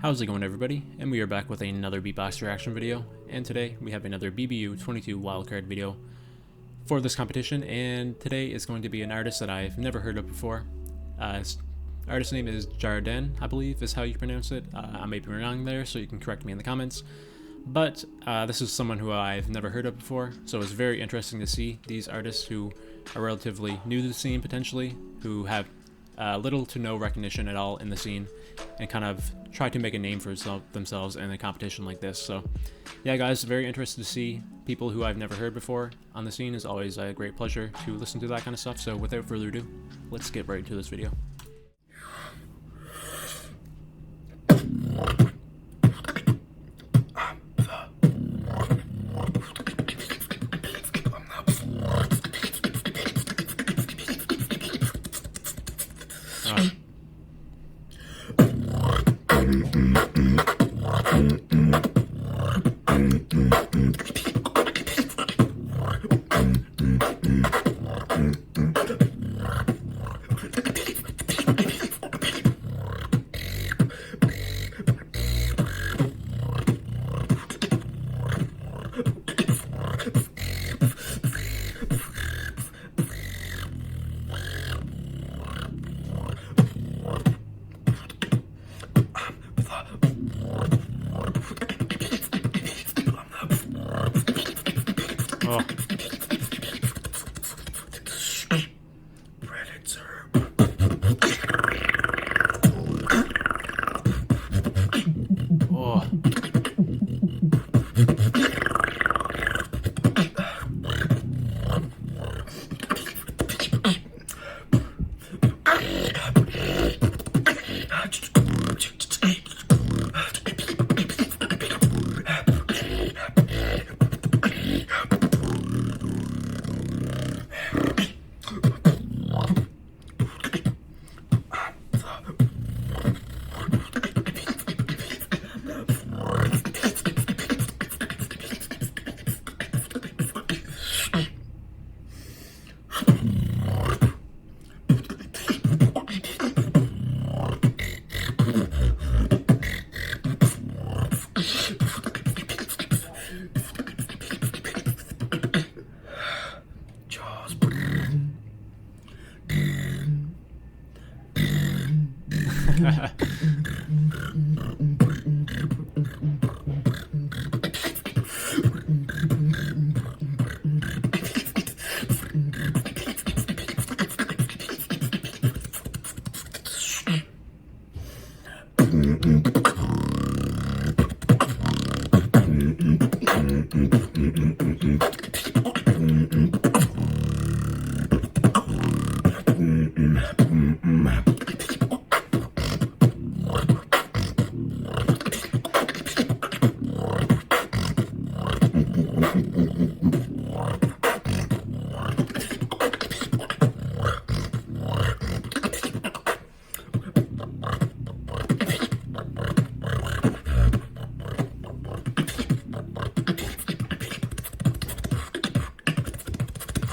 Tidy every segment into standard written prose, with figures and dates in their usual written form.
How's it going, everybody? And we are back with another beatbox reaction video, and today we have another BBU 22 wildcard video for this competition, and today is going to be an artist that I've never heard of before. His artist name is Jarrden, I believe is how you pronounce it. I may be wrong there, so you can correct me in the comments. But this is someone who I've never heard of before, so it's very interesting to see these artists who are relatively new to the scene potentially, who have little to no recognition at all in the scene, and kind of try to make a name for themselves in a competition like this. So yeah, guys, very interested to see people who I've never heard before on the scene. Is always a great pleasure to listen to that kind of stuff. So without further ado, let's get right into this video. Oh. Predator. Oh.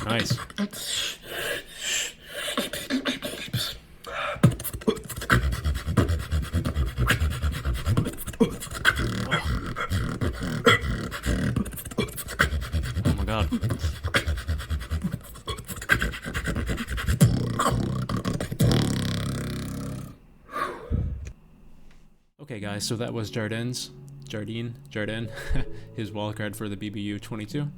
Nice. Oh my god. Okay guys, so that was Jarrden, his wildcard for the BBU 22.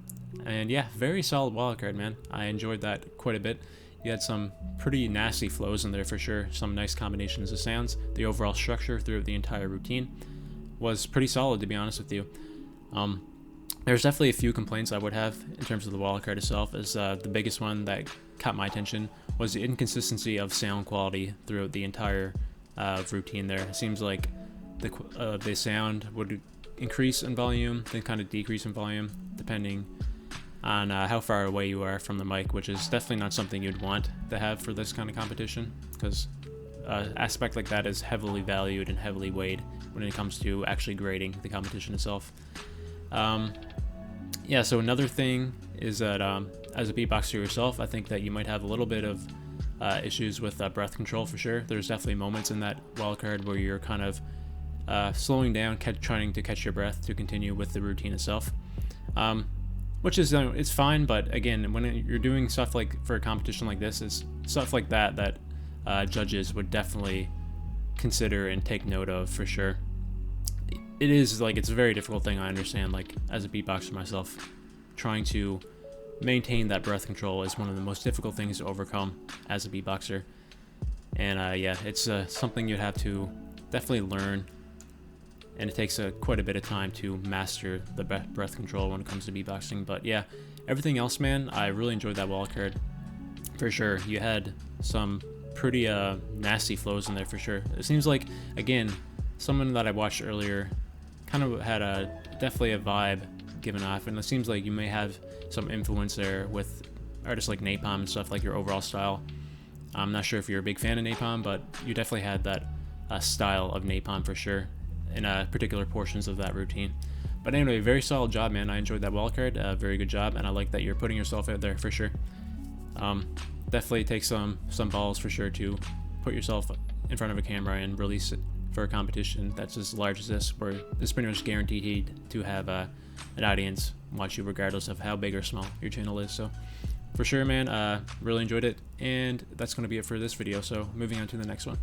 And yeah, very solid wildcard, man. I enjoyed that quite a bit. You had some pretty nasty flows in there for sure, some nice combinations of sounds. The overall structure throughout the entire routine was pretty solid, to be honest with you. There's definitely a few complaints I would have in terms of the wildcard itself. Is the biggest one that caught my attention was the inconsistency of sound quality throughout the entire routine there. It seems like the sound would increase in volume, then kind of decrease in volume, depending on how far away you are from the mic, which is definitely not something you'd want to have for this kind of competition, because aspect like that is heavily valued and heavily weighed when it comes to actually grading the competition itself. Yeah, so another thing is that as a beatboxer yourself, I think that you might have a little bit of issues with breath control for sure. There's definitely moments in that wildcard where you're kind of slowing down, trying to catch your breath to continue with the routine itself. Which is it's fine, but again, when you're doing stuff like for a competition like this, it's stuff like that judges would definitely consider and take note of for sure. It is like, it's a very difficult thing, I understand, like as a beatboxer myself, trying to maintain that breath control is one of the most difficult things to overcome as a beatboxer. And yeah, it's something you'd have to definitely learn, and it takes quite a bit of time to master the breath control when it comes to beatboxing. But yeah, everything else, man, I really enjoyed that wildcard for sure. You had some pretty nasty flows in there for sure. It seems like, again, someone that I watched earlier kind of had definitely a vibe given off, and it seems like you may have some influence there with artists like Napalm and stuff, like your overall style. I'm not sure if you're a big fan of Napalm, but you definitely had that style of Napalm for sure in particular portions of that routine. But anyway, very solid job, man. I enjoyed that wildcard. Very good job, and I like that you're putting yourself out there for sure. Definitely takes some balls for sure to put yourself in front of a camera and release it for a competition that's as large as this, where it's pretty much guaranteed to have an audience watch you regardless of how big or small your channel is. So for sure, man, really enjoyed it, and that's going to be it for this video. So moving on to the next one.